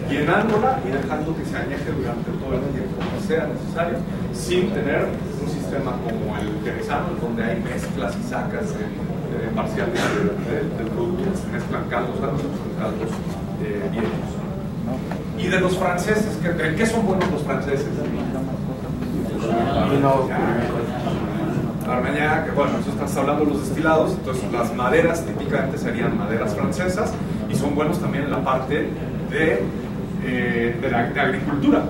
llenándola y dejando que se añeje durante todo el tiempo que sea necesario, sin tener un sistema como el jerezano, donde hay mezclas y sacas parciales del producto, se mezclan caldos altos con caldos viejos. Y de los franceses, ¿en qué son buenos los franceses? Armagnac, que bueno, eso estás hablando de los destilados, entonces las maderas típicamente serían maderas francesas y son buenos también en la parte de agricultura,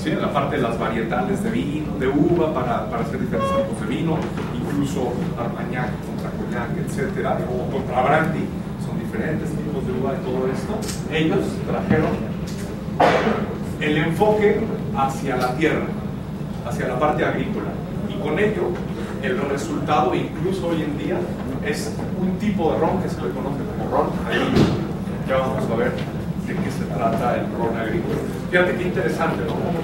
¿sí? En la parte de las varietales de vino, de uva, para hacer diferentes tipos de vino, incluso Armagnac contra Cognac, etcétera, o contra Brandy, son diferentes tipos de uva y todo esto. Ellos trajeron el enfoque hacia la tierra, hacia la parte agrícola, y con ello el resultado, incluso hoy en día, es un tipo de ron que se le conoce como ron agrícola. Ya vamos a ver de qué se trata el ron agrícola. Fíjate qué interesante, ¿no? Como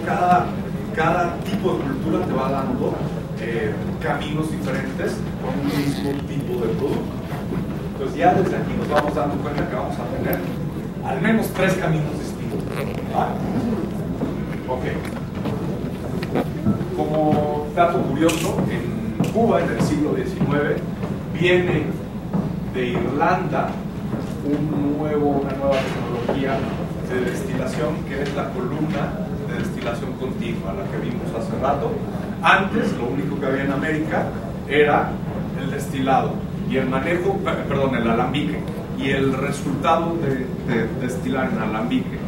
cada tipo de cultura te va dando caminos diferentes con un mismo tipo de producto. Entonces ya desde aquí nos vamos dando cuenta que vamos a tener al menos 3 caminos distintos. ¿Ah? Ok. Como dato curioso, en Cuba, en el siglo XIX, viene de Irlanda una nueva tecnología de destilación, que es la columna de destilación continua, la que vimos hace rato. Antes, lo único que había en América era el destilado y el manejo, perdón, el alambique, y el resultado de destilar en alambique,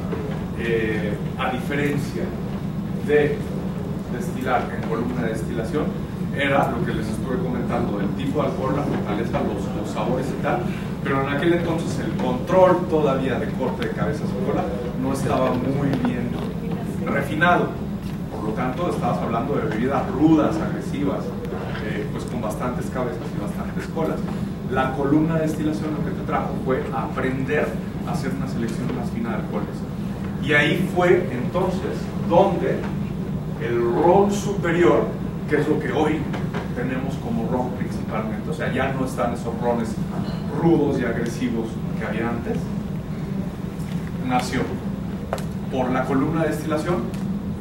a diferencia de destilar en columna de destilación, era lo que les estuve comentando, el tipo de alcohol, la fortaleza, los sabores y tal, pero en aquel entonces el control todavía de corte de cabezas y cola no estaba muy bien refinado. Por lo tanto, estabas hablando de bebidas rudas, agresivas, pues con bastantes cabezas y bastantes colas. La columna de destilación lo que te trajo fue aprender a hacer una selección más fina de alcoholes. Y ahí fue entonces donde el ron superior, que es lo que hoy tenemos como ron principalmente, o sea, ya no están esos rones rudos y agresivos que había antes, nació por la columna de destilación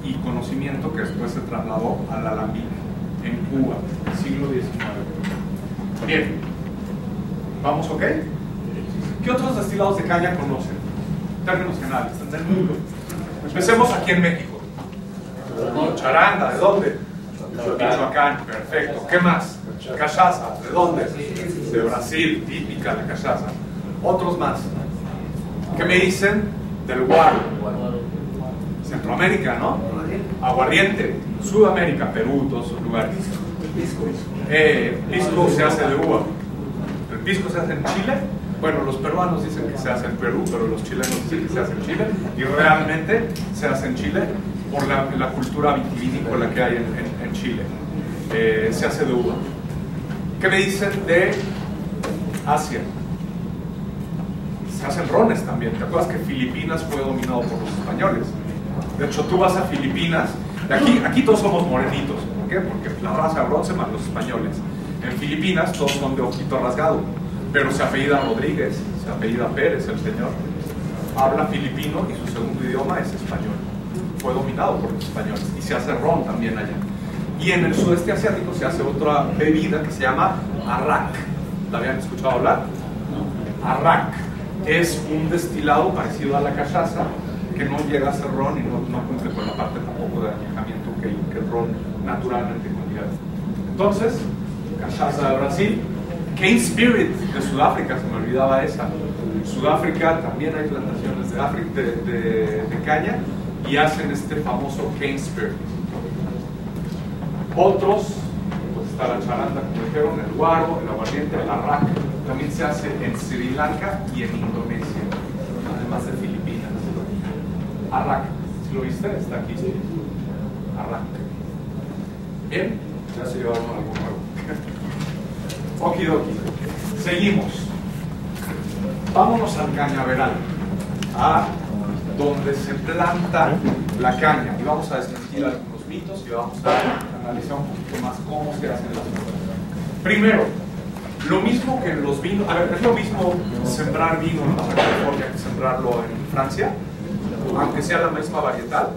y conocimiento que después se trasladó al alambique en Cuba, siglo XIX. Bien, ¿vamos ok? ¿Qué otros destilados de caña conocen? Términos generales, en el mundo. Empecemos aquí en México. Charanda, ¿de dónde? Michoacán, perfecto. ¿Qué más? Cachaza, ¿de dónde? De Brasil, típica la cachaza. Otros más. ¿Qué me dicen del guaro? Centroamérica, ¿no? Aguardiente. Sudamérica, Perú, todos esos lugares. Pisco se hace de uva. ¿El pisco se hace en Chile? Bueno, los peruanos dicen que se hace en Perú, pero los chilenos dicen que se hace en Chile. Y realmente se hace en Chile por la cultura vitivinícola que hay en Chile. Se hace de uva. ¿Qué me dicen de Asia? Se hacen rones también. ¿Te acuerdas que Filipinas fue dominado por los españoles? De hecho, tú vas a Filipinas, aquí todos somos morenitos. ¿Por qué? Porque la raza de bronce más los españoles. En Filipinas todos son de ojito rasgado, pero se apellida Rodríguez, se apellida Pérez el señor. Habla filipino y su segundo idioma es español. Fue dominado por los españoles y se hace ron también allá. Y en el sudeste asiático se hace otra bebida que se llama arrack. ¿La habían escuchado hablar? Arrack es un destilado parecido a la cachaza, que no llega a ser ron y no cumple con la parte tampoco de añejamiento que el ron naturalmente conlleva. Entonces, cachaza de Brasil, Cane Spirit de Sudáfrica, se me olvidaba esa. En Sudáfrica también hay plantaciones de caña y hacen este famoso Cane Spirit. Otros, pues está la charanda, como dijeron, el guaro, el aguardiente, el arrack, también se hace en Sri Lanka y en Indonesia, además de Filipinas. Arrack, ¿sí lo viste? Está aquí. Arrack. Bien, ya se llevaron algo nuevo. Okidoki. Seguimos. Vámonos al cañaveral, a donde se planta la caña. Y vamos a desmentir algunos mitos y vamos a analizar un poquito más cómo se hacen las cosas. Primero, lo mismo que en los vinos. A ver, ¿es lo mismo sembrar vino en Baja California que sembrarlo en Francia? Aunque sea la misma varietal,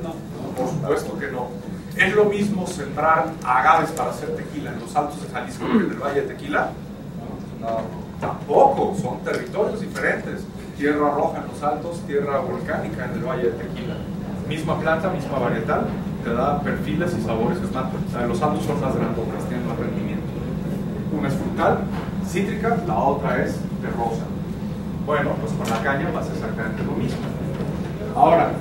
por supuesto que no. ¿Es lo mismo sembrar agaves para hacer tequila en los Altos de Jalisco que en el Valle de Tequila? No, tampoco, son territorios diferentes. Tierra roja en los Altos, tierra volcánica en el Valle de Tequila. Misma planta, misma varietal, te da perfiles y sabores. Es más, o sea, los Altos son más grandotas, tienen más rendimiento. Una es frutal, cítrica, la otra es terrosa. Bueno, pues con la caña pasa exactamente lo mismo. Ahora,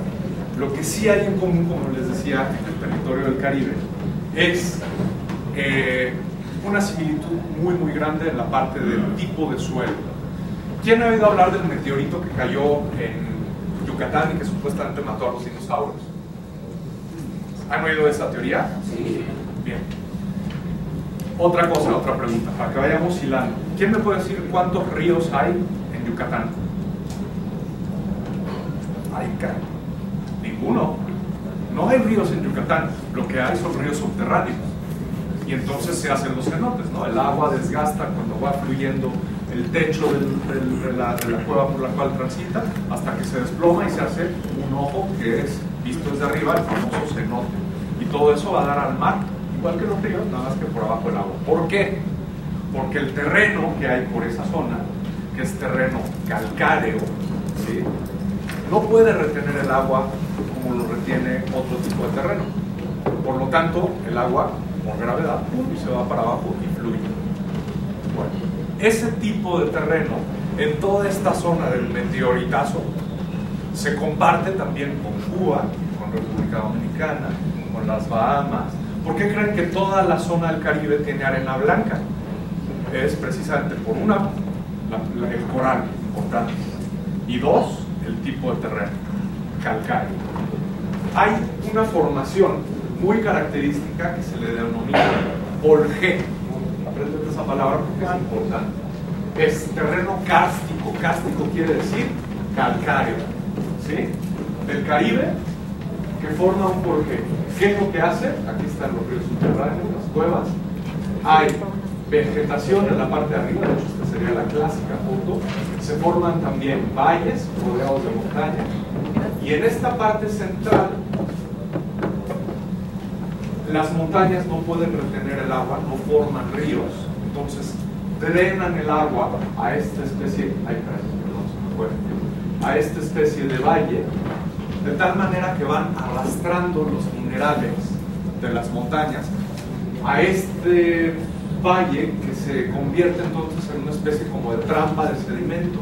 lo que sí hay en común, como les decía, en el territorio del Caribe, es una similitud muy grande en la parte del tipo de suelo. ¿Quién ha oído hablar del meteorito que cayó en Yucatán y que supuestamente mató a los dinosaurios? ¿Han oído de esa teoría? Sí. Bien. Otra cosa, otra pregunta, para que vayamos hilando. ¿Quién me puede decir cuántos ríos hay en Yucatán? Ninguno. No hay ríos en Yucatán, lo que hay son ríos subterráneos. Y entonces se hacen los cenotes, ¿no? El agua desgasta cuando va fluyendo el techo de la cueva por la cual transita, hasta que se desploma y se hace un ojo que es, visto desde arriba, el famoso cenote. Y todo eso va a dar al mar, igual que los ríos, nada más que por abajo del agua. ¿Por qué? Porque el terreno que hay por esa zona, que es terreno calcáreo, ¿sí?, no puede retener el agua como lo retiene otro tipo de terreno. Por lo tanto, el agua, por gravedad, se va para abajo y fluye. Bueno, ese tipo de terreno, en toda esta zona del meteoritazo, se comparte también con Cuba, con República Dominicana, con las Bahamas. ¿Por qué creen que toda la zona del Caribe tiene arena blanca? Es precisamente por una, el coral, importante, y dos, el tipo de terreno, calcáreo. Hay una formación muy característica que se le denomina Volgé. Aprende esa palabra porque es importante. Es terreno kárstico. Kárstico quiere decir calcáreo, ¿sí?, del Caribe, que forma un volgé. ¿Qué es lo que hace? Aquí están los ríos subterráneos, las cuevas. Hay vegetación en la parte de arriba, de hecho esta sería la clásica foto. Se forman también valles rodeados de montaña, y en esta parte central las montañas no pueden retener el agua, no forman ríos, entonces drenan el agua a esta especie, a esta especie de valle, de tal manera que van arrastrando los minerales de las montañas a este valle, que se convierte entonces en una especie como de trampa de sedimento.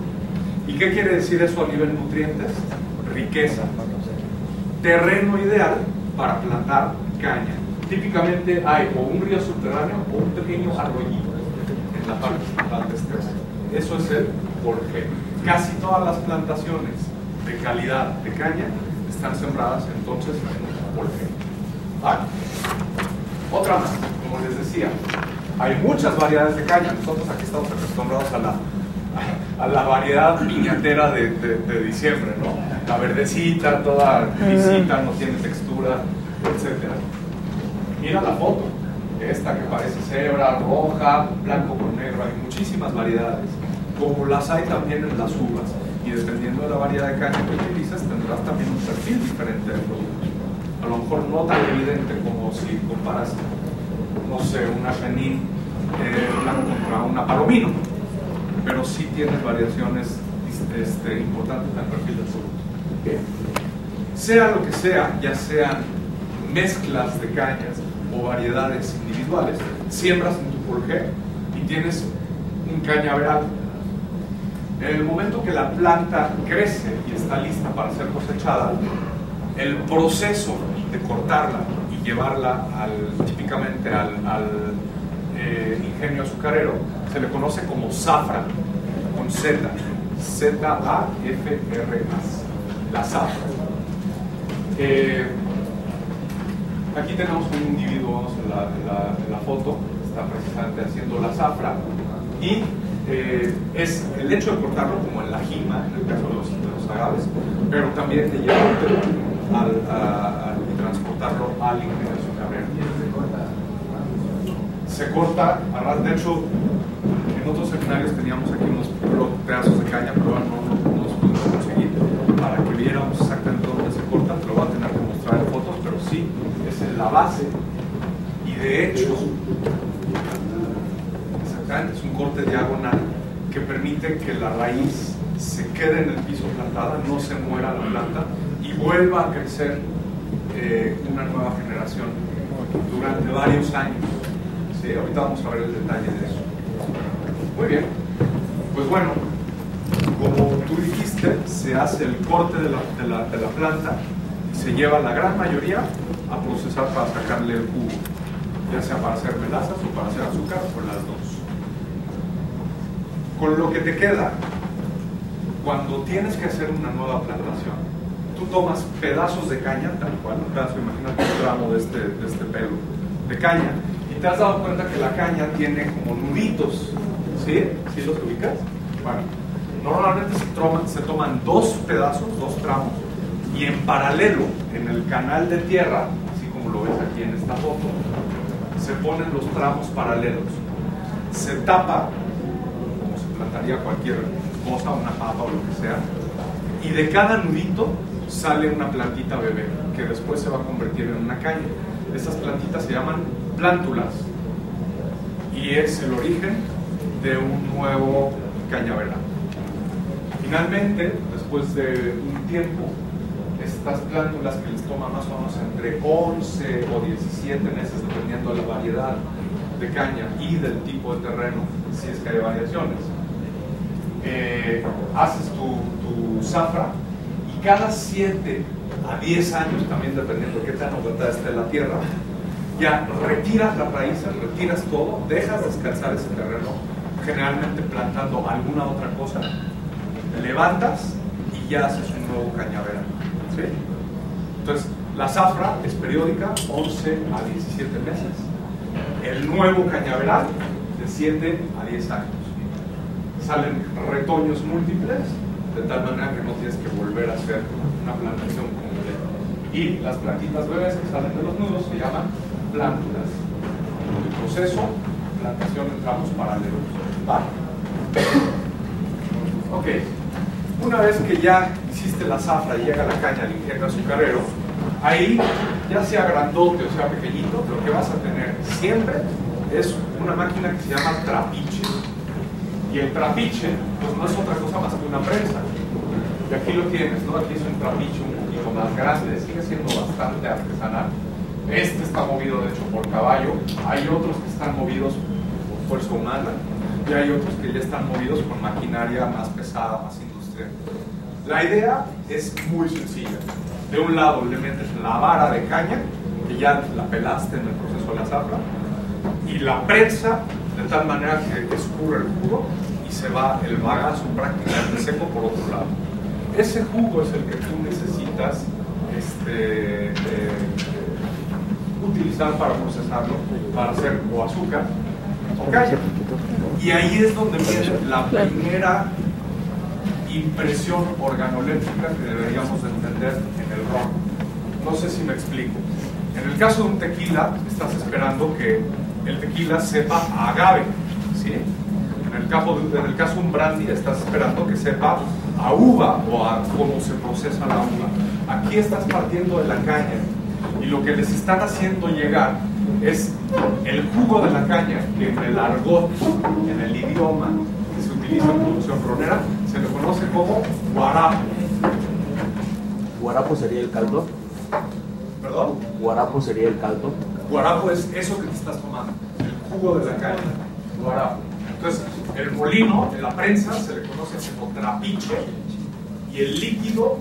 ¿Y qué quiere decir eso a nivel nutrientes? Riqueza. Terreno ideal para plantar caña. Típicamente hay o un río subterráneo o un pequeño arroyito en la parte central de este valle. Eso es el volgé. Casi todas las plantaciones de calidad de caña están sembradas entonces en un volgé. ¿Vale? Otra más, como les decía, hay muchas variedades de caña. Nosotros aquí estamos acostumbrados a la variedad piñatera de diciembre, ¿no? La verdecita, toda lisita, no tiene textura, etc. Mira la foto, esta que parece cebra, roja, blanco con negro. Hay muchísimas variedades, como las hay también en las uvas. Y dependiendo de la variedad de caña que utilices, tendrás también un perfil diferente de producto. A lo mejor no tan evidente como si comparas, no sé, una Chenin blanco contra una Palomino, pero sí tienes variaciones importantes en el perfil del producto. ¿Okay? Sea lo que sea, ya sean mezclas de cañas o variedades individuales, siembras en tu volgé y tienes un cañaveral. En el momento que la planta crece y está lista para ser cosechada, el proceso de cortarla y llevarla típicamente al ingenio azucarero se le conoce como zafra, con Z, Z-A-F-R-A, la zafra. Aquí tenemos un individuo, vamos en la foto, está precisamente haciendo la zafra, y es el hecho de cortarlo como en la jima, en el caso de los agaves, pero también de llevártelo y transportarlo al ingenio azucarero. Se corta, de hecho, en otros seminarios teníamos aquí unos pedazos de caña, pero no los pudimos conseguir para que viéramos exactamente dónde se la base y de hecho exactamente es un corte diagonal que permite que la raíz se quede en el piso plantada, no se muera la planta y vuelva a crecer una nueva generación durante varios años. ¿Sí? Ahorita vamos a ver el detalle de eso. Muy bien, pues bueno, como tú dijiste, se hace el corte de la planta y se lleva la gran mayoría a procesar para sacarle el jugo, ya sea para hacer melazas o para hacer azúcar o las dos. Con lo que te queda, cuando tienes que hacer una nueva plantación, tú tomas pedazos de caña, tal cual, un pedazo, imagínate un tramo de este pelo de caña, y te has dado cuenta que la caña tiene como nuditos, ¿sí? ¿Sí los ubicas? Bueno, normalmente se toman dos pedazos, dos tramos, y en paralelo, en el canal de tierra, así como lo ves aquí en esta foto, se ponen los tramos paralelos. Se tapa, como se plantaría cualquier cosa, una papa o lo que sea, y de cada nudito sale una plantita bebé, que después se va a convertir en una caña. Estas plantitas se llaman plántulas, y es el origen de un nuevo cañaveral. Finalmente, después de un tiempo, estas plántulas que les toma más o menos entre 11 o 17 meses, dependiendo de la variedad de caña y del tipo de terreno, si es que hay variaciones, haces tu zafra y cada 7 a 10 años, también dependiendo de qué tan aguantada esté la tierra, ya retiras las raíces, retiras todo, dejas descansar ese terreno, generalmente plantando alguna otra cosa, levantas y ya haces un nuevo cañaveral. ¿Sí? Entonces, la zafra es periódica, 11 a 17 meses. El nuevo cañaveral de 7 a 10 años. Salen retoños múltiples, de tal manera que no tienes que volver a hacer una plantación completa. Y las plantitas bebés que salen de los nudos se llaman plántulas. El proceso, plantación en tramos paralelos. ¿Va? Ok. Una vez que ya hiciste la zafra y llega la caña al ingeniero azucarero, ahí, ya sea grandote o sea pequeñito, lo que vas a tener siempre es una máquina que se llama trapiche. Y el trapiche, pues no es otra cosa más que una prensa. Y aquí lo tienes, ¿no? Aquí es un trapiche un poquito más grande, sigue siendo bastante artesanal. Este está movido, de hecho, por caballo. Hay otros que están movidos por fuerza humana. Y hay otros que ya están movidos con maquinaria más pesada, más industrial. La idea es muy sencilla. De un lado le metes la vara de caña, que ya la pelaste en el proceso de la zafra, y la prensa de tal manera que escurre el jugo y se va el bagazo prácticamente seco por otro lado. Ese jugo es el que tú necesitas utilizar para procesarlo, para hacer o azúcar o caña. Y ahí es donde viene la primera impresión organoléptica que deberíamos de entender en el ron. No sé si me explico. En el caso de un tequila, estás esperando que el tequila sepa a agave, ¿sí? En el caso de un brandy, estás esperando que sepa a uva o a cómo se procesa la uva. Aquí estás partiendo de la caña y lo que les están haciendo llegar es el jugo de la caña, que en el argot, en el idioma que se utiliza en producción ronera, se le conoce como guarapo. ¿Guarapo sería el caldo? ¿Perdón? ¿Guarapo sería el caldo? Guarapo es eso que te estás tomando, el jugo de la caña, guarapo. Entonces, el molino, la prensa, se le conoce como trapiche y el líquido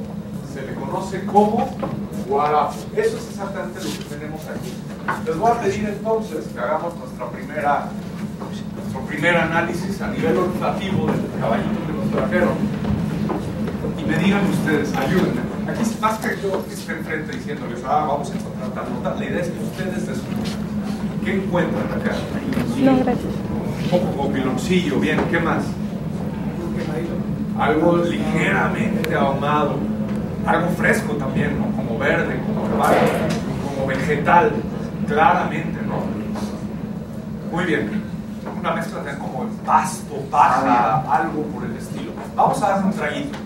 se le conoce como guarapo. Eso es exactamente lo que tenemos aquí. Les voy a pedir entonces que hagamos nuestro primer análisis a nivel olfativo del caballito que nos trajeron y me digan ustedes, ayúdenme. Aquí más que yo que esté enfrente diciéndoles, vamos a encontrar tal nota, la idea es que ustedes descubran. ¿Qué encuentran acá? No, gracias. Un poco como piloncillo, bien, ¿qué más? Algo ligeramente ahumado, algo fresco también, ¿no? Como verde, como herbal, como vegetal, claramente, ¿no? Muy bien, una mezcla de como en pasto, paja, algo por el estilo. Vamos a darle un traguito.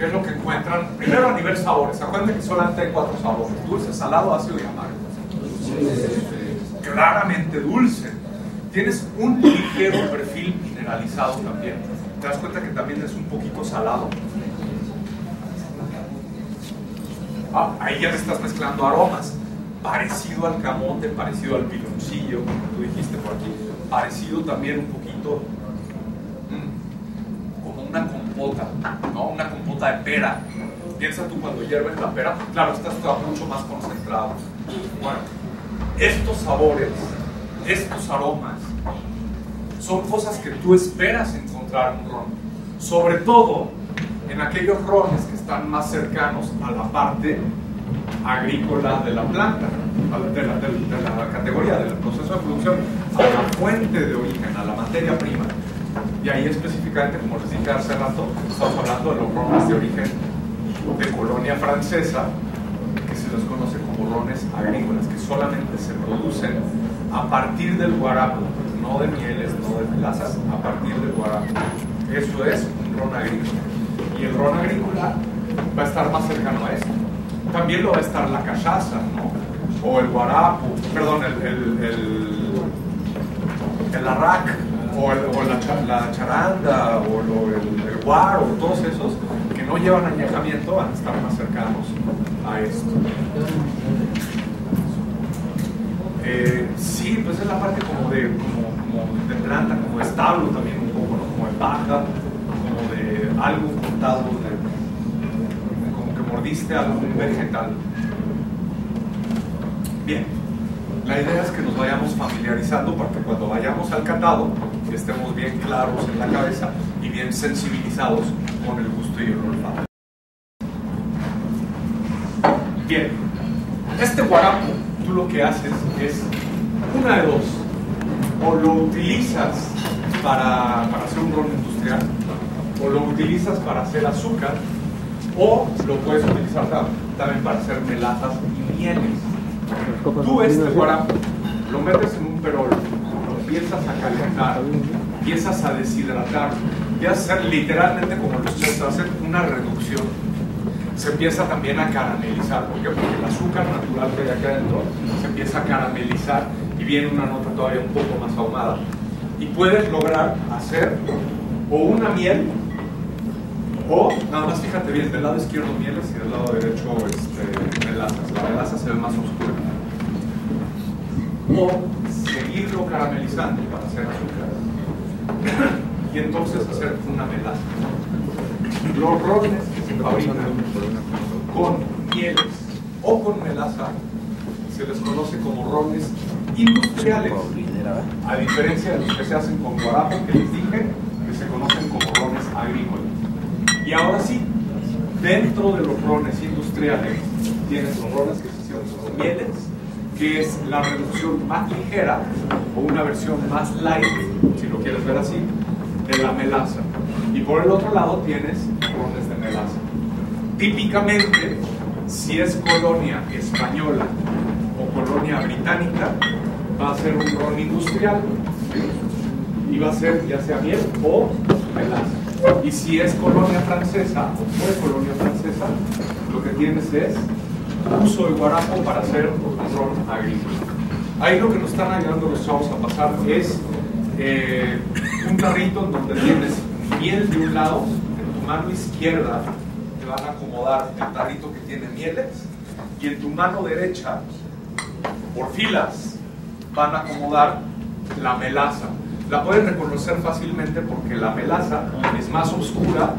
¿Qué es lo que encuentran? Primero a nivel sabores. Acuérdense que solamente hay 4 sabores: dulce, salado, ácido y amargo. Claramente dulce. Tienes un ligero perfil mineralizado también. Te das cuenta que también es un poquito salado. Ahí ya te estás mezclando aromas. Parecido al camote, parecido al piloncillo, como tú dijiste por aquí. Parecido también un poquito como una compota, ¿no? Una compota de pera. Piensa tú cuando hierves la pera, claro, está mucho más concentrado. Bueno, estos sabores, estos aromas, son cosas que tú esperas encontrar en un ron. Sobre todo en aquellos rones que están más cercanos a la parte agrícola de la planta, de la categoría del proceso de producción, a la fuente de origen, a la materia prima. Y ahí específicamente, como les dije hace rato, estamos hablando de los rones de origen de colonia francesa, que se los conoce como rones agrícolas, que solamente se producen a partir del guarapo, no de mieles, no de melazas, a partir del guarapo. Eso es un ron agrícola. Y el ron agrícola va a estar más cercano a esto. También lo va a estar la cachaza, ¿no? O el guarapo, perdón, el arrac, o la charanda, o el guaro, todos esos que no llevan añejamiento van a estar más cercanos a esto. Sí, pues es la parte como de planta, como de establo también un poco, ¿no? Como de paja, como de algo cortado, como que mordiste algún vegetal. Bien, la idea es que nos vayamos familiarizando para que cuando vayamos al catado estemos bien claros en la cabeza y bien sensibilizados con el gusto y el olfato. Bien, este guarapo, tú lo que haces es una de dos: o lo utilizas para hacer un ron industrial, o lo utilizas para hacer azúcar, o lo puedes utilizar también para hacer melazas y mieles. Tú este guarapo lo metes en un perol, lo empiezas a calentar, empiezas a deshidratar, empiezas a hacer literalmente como los chefs hacen, una reducción. Se empieza también a caramelizar. ¿Por qué? Porque el azúcar natural que hay acá adentro se empieza a caramelizar y viene una nota todavía un poco más ahumada. Y puedes lograr hacer o una miel, o, nada más fíjate bien, del lado izquierdo mieles y del lado derecho melazas. La melaza se ve más oscura. O seguirlo caramelizando para hacer azúcar y entonces hacer una melaza. Los rones que se fabrican con mieles o con melaza se les conoce como rones industriales, a diferencia de los que se hacen con guarapo, que les dije que se conocen como rones agrícolas. Y ahora sí, dentro de los rones industriales tienes los rones que se hicieron con mieles, que es la reducción más ligera o una versión más light, si lo quieres ver así, de la melaza. Y por el otro lado tienes rones de melaza. Típicamente, si es colonia española o colonia británica, va a ser un ron industrial, ¿sí? Y va a ser ya sea miel o melaza. Y si es colonia francesa o fue colonia francesa, lo que tienes es uso de guarapo para hacer un ron agrícola. Ahí lo que nos están ayudando los chavos a pasar es un carrito en donde tienes miel de un lado, en tu mano izquierda te van a acomodar el tarrito que tiene mieles, y en tu mano derecha, por filas, van a acomodar la melaza. La pueden reconocer fácilmente porque la melaza es más oscura,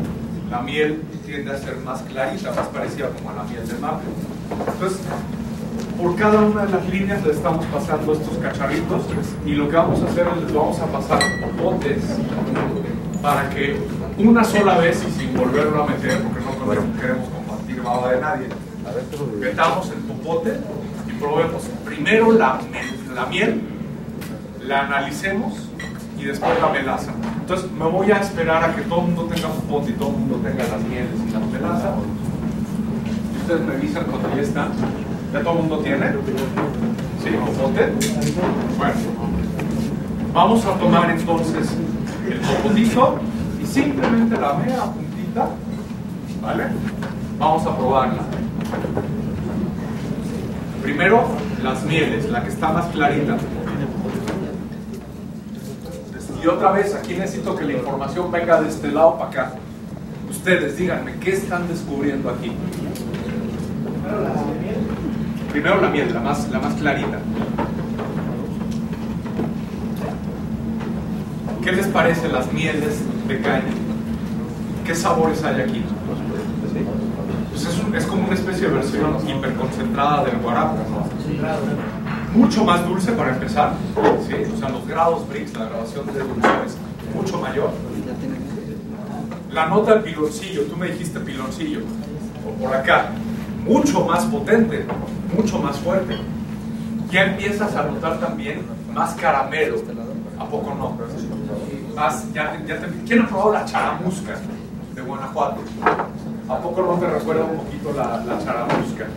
la miel tiende a ser más clarita, más parecida como a la miel de maple. Entonces, por cada una de las líneas le estamos pasando estos cacharritos, y lo que vamos a hacer es les vamos a pasar popotes para que una sola vez y sin volverlo a meter, porque no queremos compartir baba de nadie, metamos el popote y probemos primero la miel, la analicemos y después la melaza. Entonces me voy a esperar a que todo el mundo tenga popote y todo el mundo tenga las mieles y la melaza. Y ustedes me avisan cuando ya están. ¿Ya todo el mundo tiene? ¿Sí? ¿Popote? Bueno, vamos a tomar entonces el popotito y simplemente la mera puntita ¿vale? Vamos a probarla. Primero, las mieles, la que está más clarita. Y otra vez, aquí necesito que la información venga de este lado para acá. Ustedes, díganme, ¿qué están descubriendo aquí? Primero la miel, la más clarita. ¿Qué les parece las mieles de caña? ¿Qué sabores hay aquí? Pues es como una especie de versión hiperconcentrada del guarapo, ¿no? Mucho más dulce para empezar, ¿sí? O sea, los grados Brix, la graduación de dulzor es mucho mayor. La nota del piloncillo, tú me dijiste piloncillo, o por acá, mucho más potente, mucho más fuerte. Ya empiezas a notar también más caramelo, ¿a poco no? ¿Quién ha probado la charamusca de Guanajuato? ¿A poco no te recuerda un poquito la charamusca?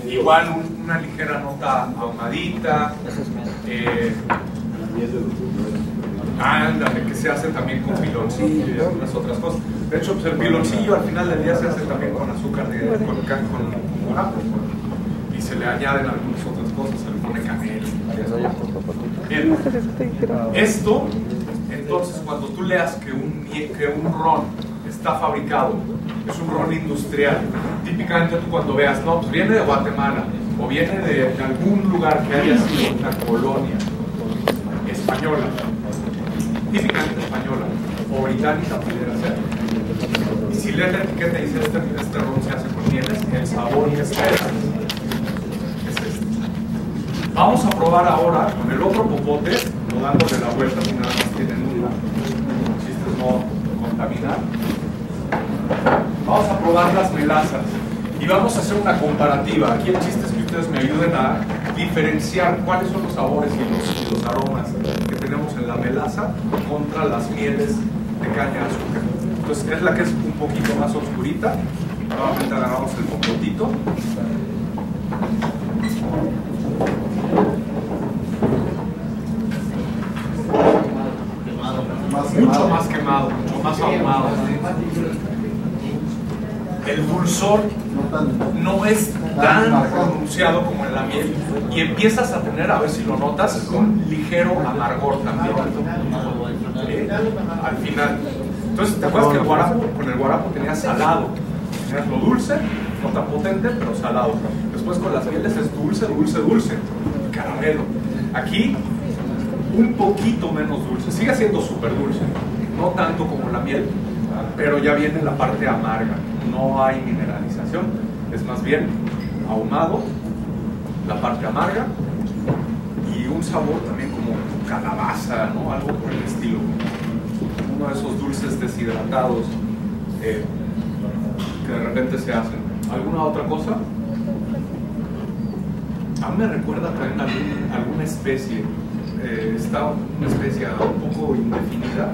Igual una ligera nota ahumadita, ándale, que se hace también con piloncillo y algunas otras cosas. De hecho, pues el piloncillo al final del día se hace también con azúcar, con guarapo, y se le añaden algunas otras cosas, se le pone canela. Bien, esto, entonces, cuando tú leas que un ron está fabricado, es un ron industrial, típicamente tú cuando veas, no, pues viene de Guatemala, o viene de algún lugar que haya sido una colonia española, típicamente española, o británica pudiera ser. Y si lees la etiqueta y dice este ron se hace con mieles, el sabor es este. Vamos a probar ahora con el otro popote, no dándole la vuelta, si nada más tienen un chiste es no contaminar. Vamos a probar las melazas y vamos a hacer una comparativa. Aquí el chiste es que ustedes me ayuden a diferenciar cuáles son los sabores y los aromas que tenemos en la melaza contra las mieles de caña de azúcar. Entonces es la que es un poquito más oscurita. Nuevamente agarramos el popotito. Mucho más quemado, mucho más ahumado. El dulzor no es tan pronunciado como en la miel y empiezas a tener, a ver si lo notas, un ligero amargor también al final. Entonces, ¿te acuerdas que con el guarapo tenías salado? Tenías lo dulce, no tan potente, pero salado. Después con las mieles es dulce, dulce, dulce, caramelo. Aquí un poquito menos dulce, sigue siendo súper dulce, no tanto como la miel, pero ya viene la parte amarga, no hay mineralización, es más bien ahumado, la parte amarga y un sabor también como calabaza, ¿no? Algo por el estilo, uno de esos dulces deshidratados que de repente se hacen. ¿Alguna otra cosa? A mí me recuerda también alguna especie. Está una especie un poco indefinida,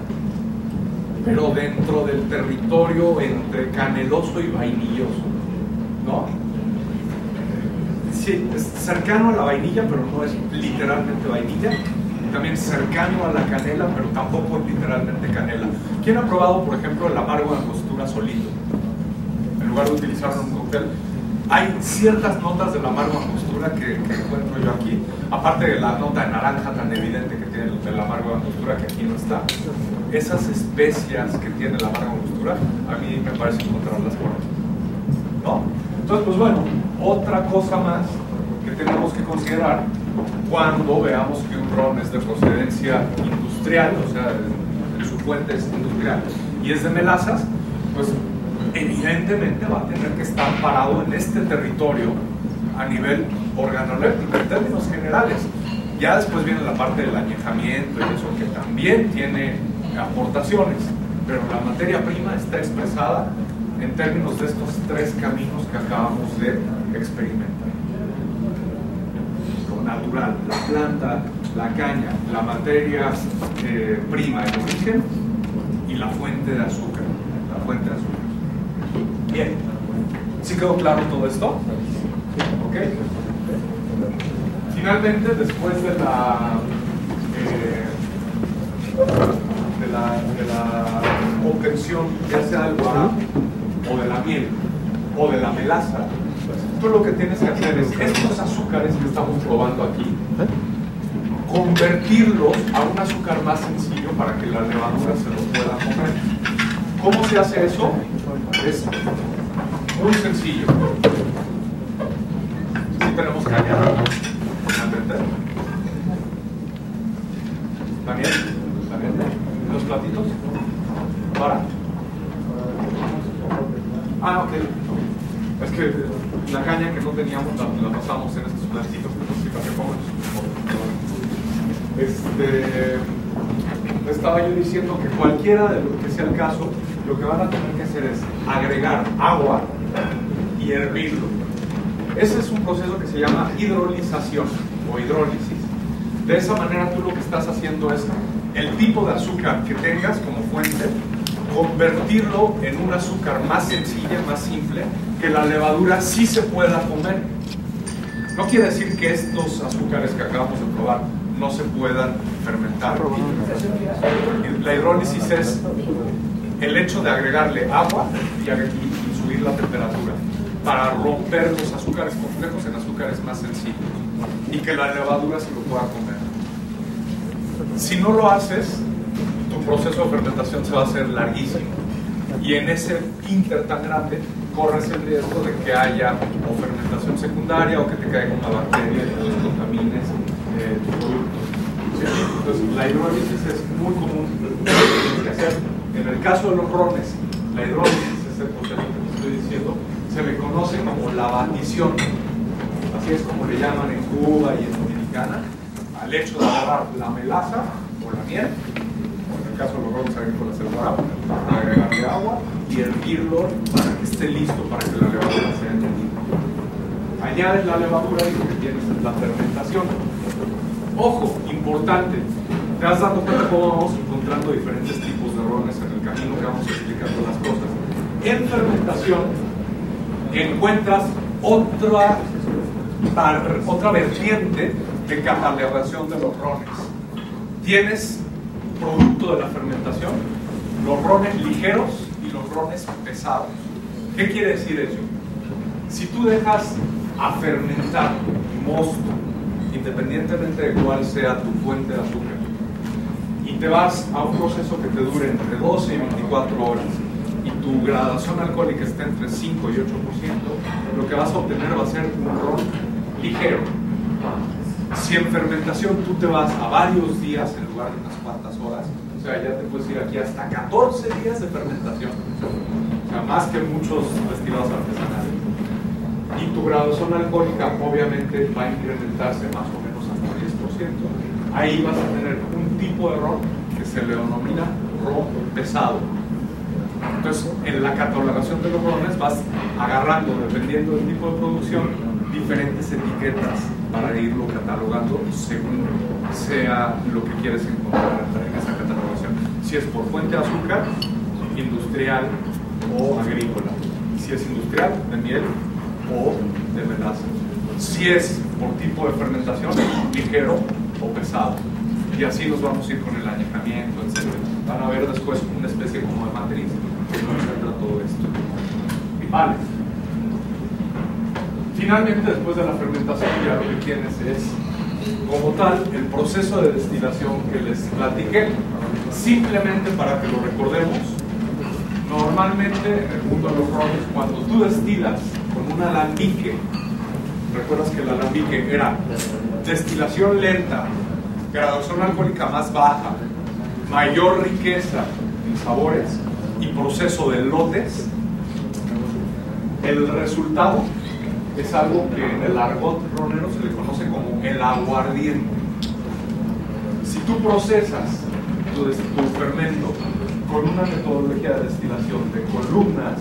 pero dentro del territorio entre caneloso y vainilloso, ¿no? Sí, es cercano a la vainilla, pero no es literalmente vainilla. También cercano a la canela, pero tampoco es literalmente canela. ¿Quién ha probado, por ejemplo, el amargo de angostura solito? En lugar de utilizarlo en un cóctel. Hay ciertas notas del amargo angostura que encuentro yo aquí, aparte de la nota de naranja tan evidente que tiene el amargo angostura, que aquí no está. Esas especias que tiene el amargo angostura, a mí me parece encontrarlas por aquí, ¿no? Entonces, pues bueno, otra cosa más que tenemos que considerar cuando veamos que un ron es de procedencia industrial, o sea, su fuente es industrial, y es de melazas, pues evidentemente va a tener que estar parado en este territorio a nivel organoléptico, en términos generales. Ya después viene la parte del añejamiento y eso, que también tiene aportaciones, pero la materia prima está expresada en términos de estos tres caminos que acabamos de experimentar. Lo natural, la planta, la caña, la materia prima, el origen, y la fuente de azúcar. La fuente de azúcar. Bien, ¿sí quedó claro todo esto? ¿Ok? Finalmente, después de la obtención, ya sea del guarapo o de la miel, o de la melaza, tú lo que tienes que hacer es estos azúcares que estamos probando aquí, convertirlos a un azúcar más sencillo para que la levadura se lo pueda comer. ¿Cómo se hace eso? Es muy sencillo. Sí tenemos que añadir finalmente. ¿También? ¿Los platitos? ¿Para? Ah, ok. Es que la caña que no teníamos la pasamos en estos platitos, entonces para que pongan. Estaba yo diciendo que cualquiera de lo que sea el caso, lo que van a tener que hacer es agregar agua y hervirlo. Ese es un proceso que se llama hidrolización o hidrólisis. De esa manera tú lo que estás haciendo es el tipo de azúcar que tengas como fuente, convertirlo en un azúcar más sencilla, más simple, que la levadura sí se pueda comer. No quiere decir que estos azúcares que acabamos de probar no se puedan fermentar. La hidrólisis es el hecho de agregarle agua y subir la temperatura para romper los azúcares complejos en azúcares más sencillos y que la levadura se lo pueda comer. Si no lo haces, tu proceso de fermentación se va a hacer larguísimo y en ese inter tan grande corres el riesgo de que haya o fermentación secundaria o que te caiga una bacteria y te contamines tu producto. ¿Sí? Entonces la hidrólisis es muy común que hacer. En el caso de los rones, la hidrólisis es el proceso que te estoy diciendo, se le conoce como la batición, así es como le llaman en Cuba y en Dominicana, al hecho de agarrar la melaza o la miel, en el caso de los rones agrícolas el guarapo, agregarle agua y hervirlo para que esté listo para que la levadura sea añadida. Añades la levadura y lo que tienes es la fermentación. Ojo, importante, te has dado cuenta cómo vamos encontrando diferentes tipos de rones en el camino que vamos explicando las cosas. En fermentación encuentras otra vertiente de catalogación de los rones. Tienes, producto de la fermentación, los rones ligeros y los rones pesados. ¿Qué quiere decir eso? Si tú dejas a fermentar mosto, independientemente de cuál sea tu fuente de azúcar, y te vas a un proceso que te dure entre 12 y 24 horas, y tu gradación alcohólica está entre 5 y 8%, lo que vas a obtener va a ser un ron ligero. Si en fermentación tú te vas a varios días en lugar de unas cuantas horas, o sea, ya te puedes ir aquí hasta 14 días de fermentación, o sea, más que muchos destilados artesanales. Y tu graduación alcohólica obviamente va a incrementarse más o menos hasta 10%. Ahí vas a tener un tipo de ron que se le denomina ron pesado. Entonces, en la catalogación de los rones vas agarrando, dependiendo del tipo de producción, diferentes etiquetas para irlo catalogando según sea lo que quieres encontrar en esa catalogación. Si es por fuente de azúcar, industrial o agrícola. Si es industrial, de miel o de melaza. Si es por tipo de fermentación, ligero o pesado. Y así nos vamos a ir con el añejamiento, etc. Van a ver después una especie como de matriz que nos muestra todo esto. Vale. Finalmente, después de la fermentación, ya lo que tienes es, como tal, el proceso de destilación que les platiqué. Simplemente para que lo recordemos, normalmente en el mundo de los rones, cuando tú destilas con un alambique, recuerdas que el alambique era destilación lenta, graduación alcohólica más baja, mayor riqueza en sabores y proceso de lotes, el resultado es algo que en el argot ronero se le conoce como el aguardiente. Si tú procesas tu fermento con una metodología de destilación de columnas,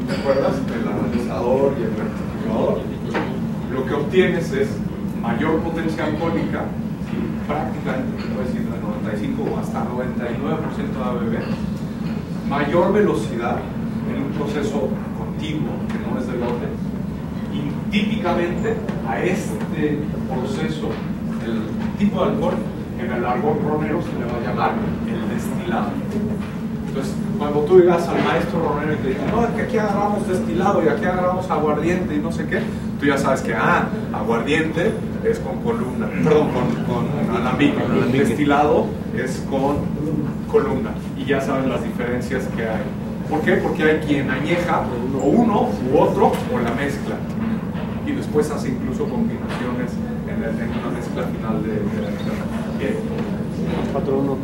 ¿te acuerdas? El analizador y el rectificador, lo que obtienes es mayor potencia alcohólica, ¿sí? Prácticamente te puedes ir de 95 o hasta 99% de ABV, mayor velocidad en un proceso continuo que no es de lote, y típicamente a este proceso, el tipo de alcohol, en el argot ronero se le va a llamar el destilado. Entonces, cuando tú llegas al maestro ronero y te dices, no, es que aquí agarramos destilado y aquí agarramos aguardiente y no sé qué, tú ya sabes que, aguardiente es con columna, perdón, con alambique, destilado es con columna, y ya sabes las diferencias que hay. ¿Por qué? Porque hay quien añeja o uno u otro o la mezcla, y después hace incluso combinaciones en una mezcla final de la bien.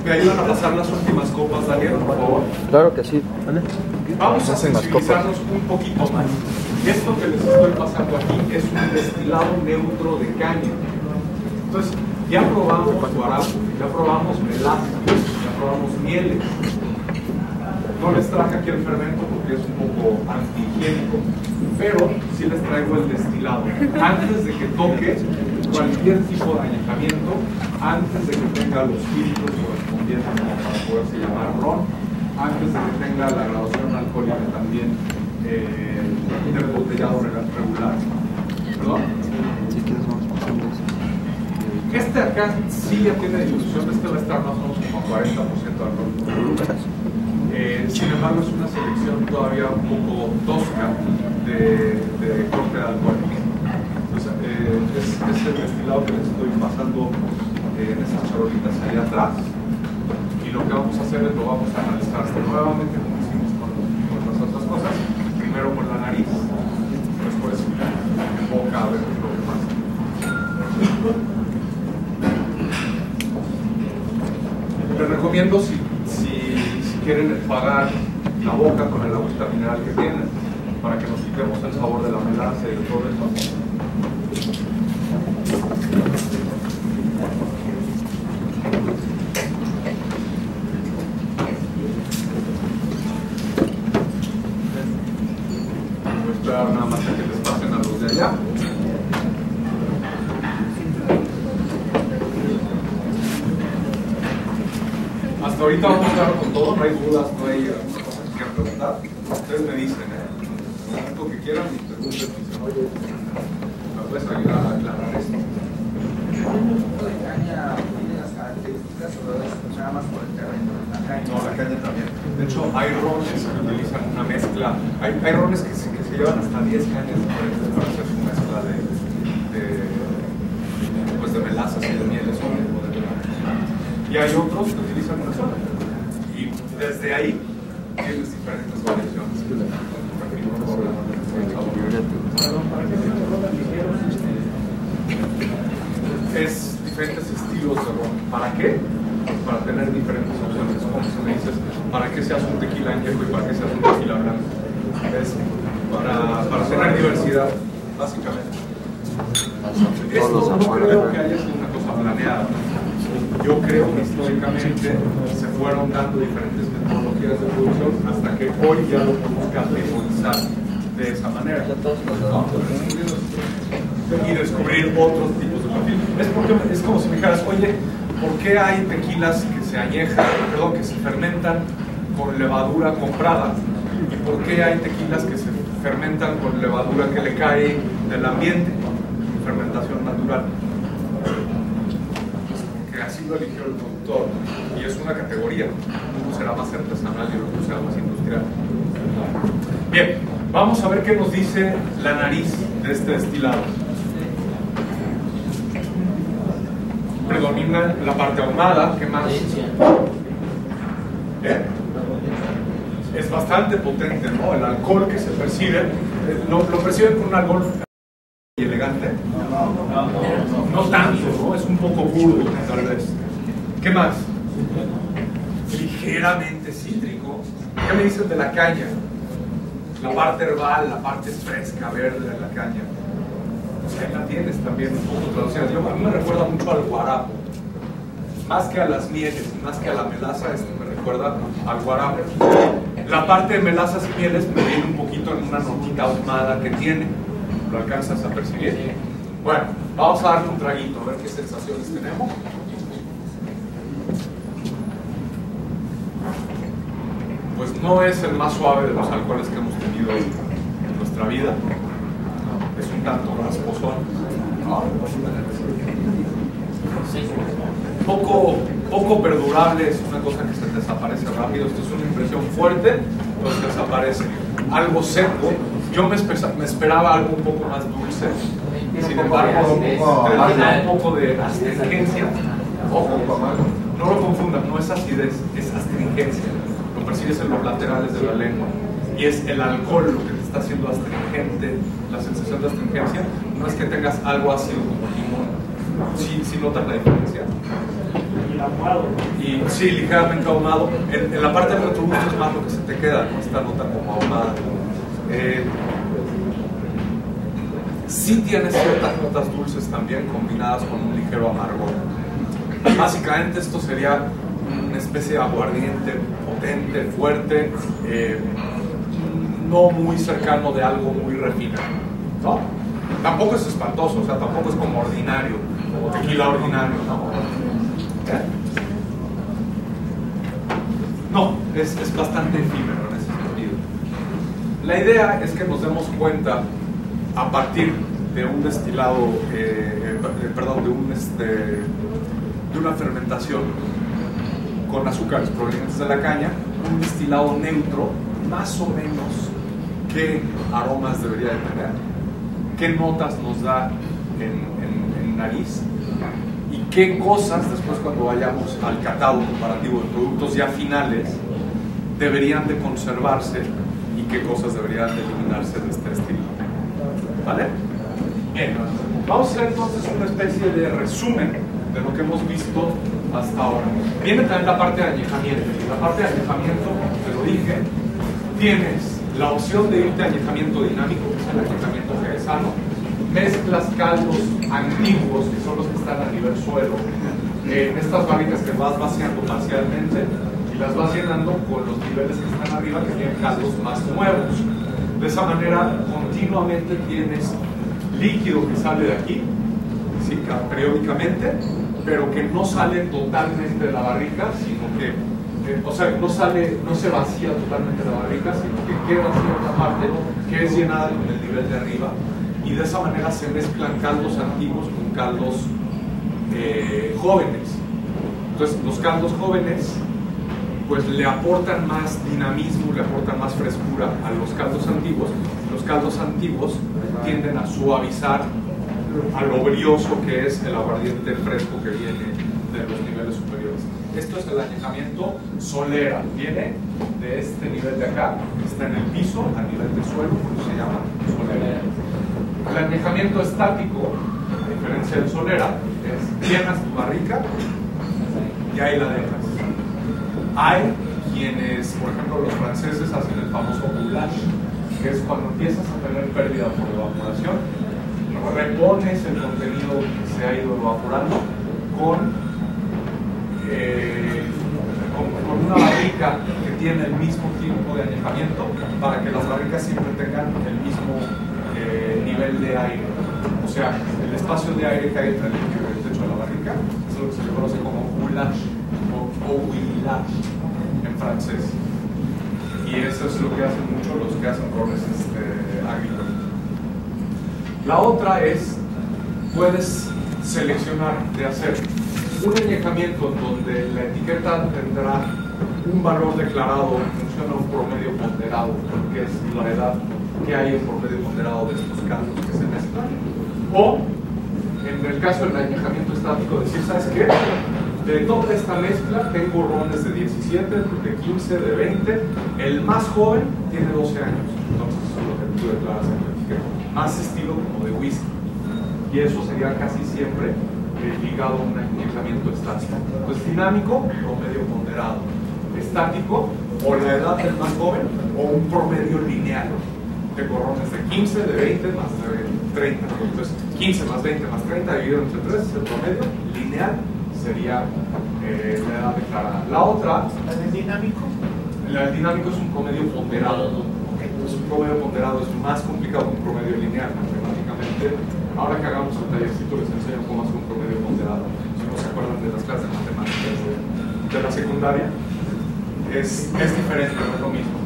¿Me ayudan a pasar las últimas copas, Daniel, por favor? Claro que sí. ¿Vale? Vamos a sensibilizarnos un poquito más. Esto que les estoy pasando aquí es un destilado neutro de caña. Entonces, ya probamos guarapo, ya probamos melaza, ya probamos mieles. No les traje aquí el fermento porque es un poco antihigiénico, pero sí les traigo el destilado. Antes de que toque cualquier tipo de añejamiento, antes de que tenga los filtros correspondientes para poderse llamar ron, antes de que tenga la graduación alcohólica también del embotellado regular. ¿Perdón? Este acá sí ya tiene dilución, este va a estar más o menos como a 40% de alcohol. Sin embargo, es una selección todavía un poco tosca de corte de alcohol. Entonces, es el destilado que les estoy pasando en esas charolitas allá atrás. Y lo que vamos a hacer es lo vamos a analizar nuevamente, como hicimos con las otras cosas. Primero con la nariz, después en boca, a ver lo que pasa. Les recomiendo si quieren enjuagar la boca con el agüita mineral que tienen, para que nos quitemos el sabor de la melaza y de todo eso. Voy a esperar nada más a que les pasen a los de allá. Hasta ahorita vamos a estar con todo, no hay dudas, no hay cosas que quieran preguntar. Ustedes me dicen, el momento que quieran, y pregunten, dicen, oye, ¿me puedes ayudar a aclarar esto? ¿La caña tiene las características o es nada más por el terreno? La caña. No, la caña también. De hecho, hay rones que utilizan una mezcla, hay rones que se llevan hasta 10 cañas diferentes para hacer su mezcla de melazas y de mieles o de y hay otros que utilizan una sola. Y desde ahí tienes diferentes variaciones. Es diferentes estilos de ron. ¿Para qué? Para tener diferentes opciones. Como se me dice, ¿para qué se hace un tequila añejo y para qué se hace un tequila blanco? Es para tener diversidad, básicamente. Esto no creo que haya sido una cosa planeada. Yo creo que históricamente se fueron dando diferentes metodologías de producción hasta que hoy ya lo podemos categorizar de esa manera. Y descubrir otros tipos de perfil. Es como si me dijeras, oye, ¿por qué hay tequilas que se añejan, que se fermentan con levadura comprada? ¿Y por qué hay tequilas que se fermentan con levadura que le cae del ambiente? Fermentación natural. Así lo eligió el productor y es una categoría. Uno será más artesanal y otro será más industrial. Bien, vamos a ver qué nos dice la nariz de este destilado. Predomina la parte ahumada. ¿Qué más? Es bastante potente, ¿no? El alcohol que se percibe, lo perciben con un alcohol elegante. No tanto, ¿no? Es un poco burdo, tal vez. ¿Qué más? Ligeramente cítrico. ¿Qué me dicen de la caña? La parte herbal, la parte fresca, verde de la caña. Pues ahí la tienes también un poco traducida. A mí me recuerda mucho al guarapo. Más que a las mieles, más que a la melaza, me recuerda al guarapo. La parte de melazas y mieles me viene un poquito en una notita ahumada que tiene. ¿Lo alcanzas a percibir? Bueno, vamos a darle un traguito, a ver qué sensaciones tenemos. Pues no es el más suave de los alcoholes que hemos tenido en nuestra vida. Es un tanto rasposón. Poco perdurable, es una cosa que se desaparece rápido. Esto es una impresión fuerte, entonces desaparece. Algo seco, yo me esperaba algo un poco más dulce, sin embargo, un poco de astringencia. Ojo, no lo confundan, no es acidez, es astringencia. Lo percibes en los laterales de la lengua y es el alcohol lo que te está haciendo astringente. La sensación de astringencia no es que tengas algo ácido como limón. Sí notas la diferencia. Y sí, ligeramente ahumado. En la parte del retrogusto es más lo que se te queda, ¿no? Esta nota como ahumada. Sí tiene ciertas notas dulces también combinadas con un ligero amargor. Básicamente esto sería una especie de aguardiente potente, fuerte, no muy cercano de algo muy refinado, ¿no? Tampoco es espantoso, o sea, tampoco es como ordinario, como tequila ordinario, ¿no? No, es bastante efímero en ese sentido. La idea es que nos demos cuenta a partir de un destilado, de una fermentación con azúcares provenientes de la caña, un destilado neutro, más o menos qué aromas debería de tener, qué notas nos da en nariz y qué cosas después cuando vayamos al catado comparativo de productos ya finales deberían de conservarse y qué cosas deberían de eliminarse de este estilo. ¿Vale? Bien, vamos a hacer entonces una especie de resumen de lo que hemos visto hasta ahora. Viene también la parte de añejamiento. Y la parte de añejamiento, te lo dije, tienes la opción de irte a añejamiento dinámico, que es el añejamiento jerezano, mezclas caldos antiguos, que son los que están a nivel suelo, en estas barricas que vas vaciando parcialmente y las vas llenando con los niveles que están arriba, que tienen caldos más nuevos. De esa manera, continuamente tienes líquido que sale de aquí, ¿sí? Periódicamente, pero que no sale totalmente de la barrica, sino que, no se vacía totalmente la barrica, sino que queda cierta parte que es llenada con el nivel de arriba, y de esa manera se mezclan caldos antiguos con caldos jóvenes. Entonces, los caldos jóvenes pues le aportan más dinamismo, le aportan más frescura a los caldos antiguos. Los caldos antiguos tienden a suavizar a lo brioso que es el aguardiente fresco que viene de los niveles superiores. Esto es el añejamiento solera, viene de este nivel de acá, está en el piso, a nivel de suelo, por eso se llama solera. El añejamiento estático, a diferencia del solera, es llenas tu barrica y ahí la dejas. Hay quienes, por ejemplo, los franceses hacen el famoso boulage, que es cuando empiezas a tener pérdida por evaporación, repones el contenido que se ha ido evaporando con una barrica que tiene el mismo tipo de añejamiento, para que las barricas siempre tengan el mismo nivel de aire. O sea, el espacio de aire que hay entre el techo de la barrica es lo que se le conoce como boulage o huilage en francés. Y eso es lo que hacen mucho los que hacen roles agrícolas. La otra es, puedes seleccionar de hacer un añejamiento donde la etiqueta tendrá un valor declarado en función a un promedio ponderado, que es la edad que hay en promedio ponderado de estos caldos que se mezclan. O, en el caso del añejamiento estático, decir, ¿sabes qué? De toda esta mezcla tengo rones de 17, de 15, de 20. El más joven tiene 12 años. Entonces, eso es lo que tú declaras en la etiqueta. Más estilo como de whisky. Y eso sería casi siempre ligado a un añejamiento estático. Entonces, dinámico, promedio ponderado. Estático, o la edad del más joven, o un promedio lineal. Tengo rones de 15, de 20, más de 30. Entonces, 15 más 20 más 30 dividido entre 3 es el promedio lineal. Sería la edad declarada. La otra, ¿el dinámico? El dinámico es un promedio ponderado. Entonces, un promedio ponderado es más complicado que un promedio lineal. Matemáticamente, ahora que hagamos el tallercito, les enseño cómo hacer un promedio ponderado. Si no se acuerdan de las clases de matemáticas de la secundaria, es diferente, no es lo mismo.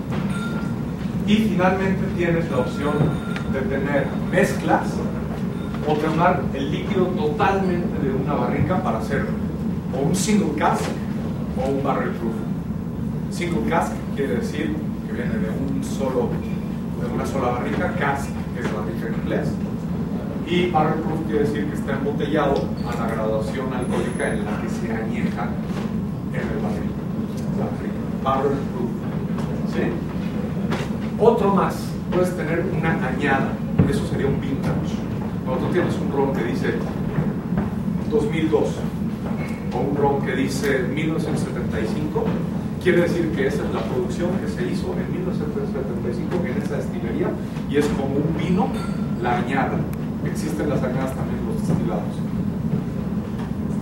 Y finalmente tienes la opción de tener mezclas o tomar el líquido totalmente de una barrica para hacer o un single cask o un barrel proof. Single cask quiere decir que viene de una sola barrica, cask que es barrica en inglés, y barrel proof quiere decir que está embotellado a la graduación alcohólica en la que se añeja en el barril. Barrel proof. ¿Sí? Otro más, puedes tener una añada, eso sería un vintage. Cuando tú tienes un ron que dice 2002 o un ron que dice 1975, quiere decir que esa es la producción que se hizo en 1975 en esa destilería y es como un vino, la añada. Existen las añadas también, los destilados.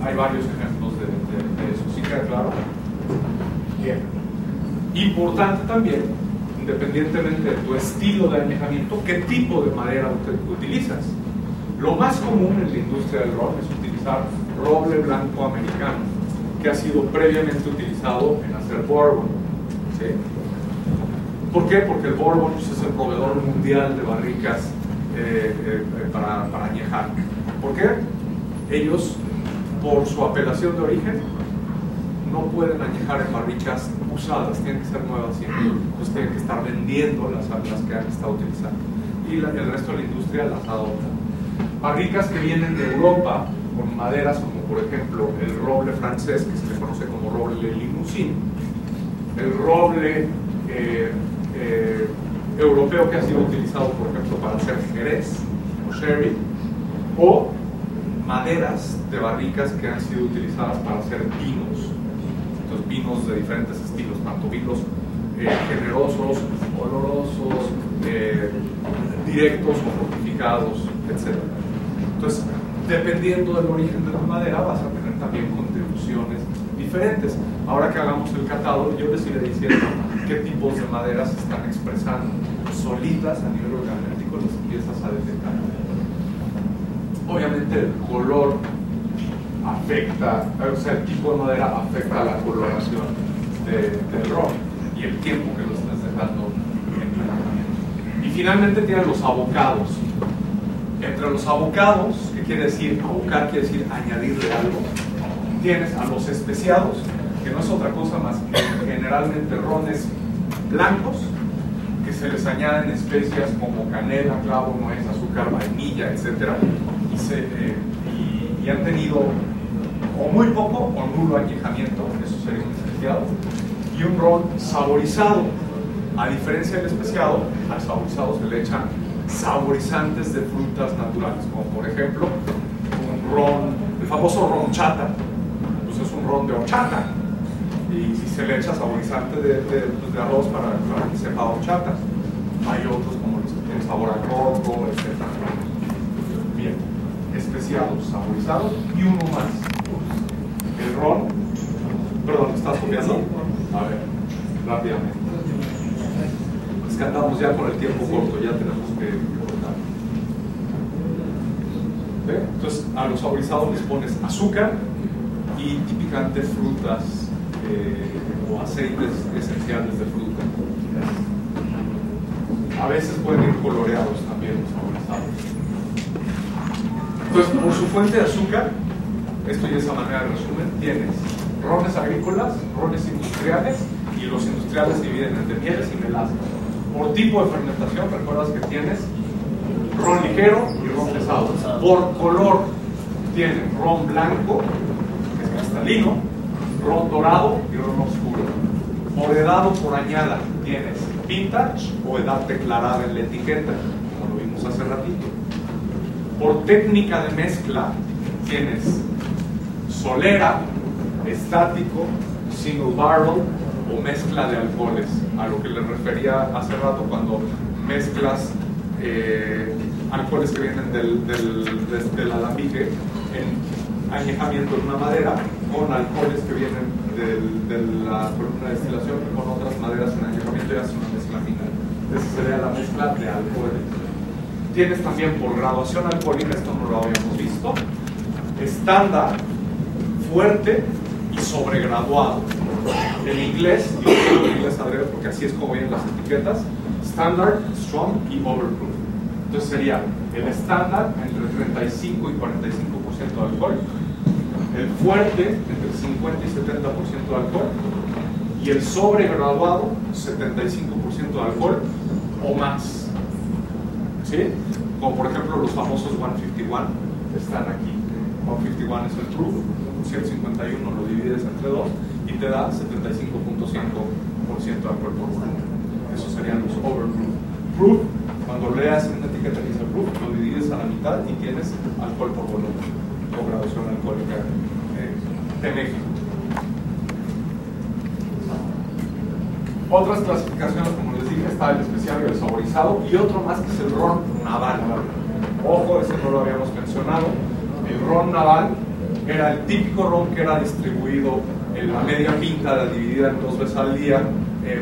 Hay varios ejemplos de eso. ¿Sí queda claro? Bien. Importante también, independientemente de tu estilo de añejamiento, qué tipo de madera utilizas. Lo más común en la industria del ron es utilizar roble blanco americano, que ha sido previamente utilizado en hacer bourbon. ¿Sí? ¿Por qué? Porque el bourbon es el proveedor mundial de barricas para añejar. ¿Por qué? Ellos, por su apelación de origen, no pueden añejar en barricas usadas, tienen que ser nuevas siempre. Entonces tienen que estar vendiendo las que han estado utilizando. Y el resto de la industria las adopta. Barricas que vienen de Europa con maderas como por ejemplo el roble francés, que se le conoce como roble limousin, el roble europeo que ha sido utilizado por ejemplo para hacer jerez o sherry, o maderas de barricas que han sido utilizadas para hacer vinos. Entonces vinos de diferentes estilos, tanto vinos generosos, olorosos, directos o fortificados, etc. Entonces, dependiendo del origen de tu madera, vas a tener también contribuciones diferentes. Ahora que hagamos el catálogo, yo les iré diciendo qué tipos de maderas se están expresando. Solitas a nivel organoléptico las empiezas a detectar. Obviamente el color afecta, o sea, el tipo de madera afecta a la coloración del ron y el tiempo que lo estás dejando en el añejamiento. Y finalmente tienen los abocados. Entre los abocados, ¿qué quiere decir? Abocar quiere decir añadirle algo. Tienes a los especiados, que no es otra cosa más que generalmente rones blancos, que se les añaden especias como canela, clavo, nuez, azúcar, vainilla, etc. Y han tenido o muy poco o nulo añejamiento, eso sería un especiado, y un ron saborizado. A diferencia del especiado, al saborizado se le echan saborizantes de frutas naturales, como por ejemplo un ron, el famoso ron chata, pues es un ron de horchata, y si se le echa saborizante de arroz para que sepa horchata. Hay otros como los que tienen sabor a coco, etc. Bien, especiados, saborizados, y uno más, el ron, perdón, ¿estás copiando? A ver, rápidamente. Es que andamos ya con el tiempo corto, ya tenemos que cortar. ¿Ve? Entonces, a los saborizados les pones azúcar y típicamente frutas o aceites esenciales de fruta. A veces pueden ir coloreados también los saborizados. Entonces, por su fuente de azúcar, esto ya es a manera de resumen, tienes rones agrícolas, rones industriales, y los industriales se dividen entre mieles y melazas. Por tipo de fermentación, recuerdas que tienes ron ligero y ron pesado. Por color, tienes ron blanco, que es cristalino, ron dorado y ron oscuro. Por edad o por añada, tienes vintage o edad declarada en la etiqueta, como lo vimos hace ratito. Por técnica de mezcla, tienes solera, estático, single barrel o mezcla de alcoholes, a lo que les refería hace rato cuando mezclas alcoholes que vienen del alambique en añejamiento de una madera con alcoholes que vienen de la columna de destilación con otras maderas en añejamiento y hace una mezcla final. Esa sería la mezcla de alcoholes. Tienes también por graduación alcohólica, esto no lo habíamos visto, estándar, fuerte y sobregraduado. En inglés, yo digo en inglés adrede porque así es como vienen las etiquetas, standard, strong y overproof. Entonces sería El estándar entre 35 y 45% de alcohol, el fuerte entre 50 y 70% de alcohol, y el sobregraduado 75% de alcohol o más, ¿sí? Como por ejemplo los famosos 151 están aquí. 151 es el proof, 151 lo divides entre 2 y te da 75.5% de alcohol por volumen. Esos serían los overproof. Proof, cuando leas en una etiqueta que dice proof, lo divides a la mitad y tienes alcohol por volumen o graduación alcohólica de México. Otras clasificaciones, como les dije, está el especial y el saborizado, y otro más que es el ron naval. Ojo, ese no lo habíamos mencionado. El ron naval era el típico ron que era distribuido en la media pinta, dividida en 2 veces al día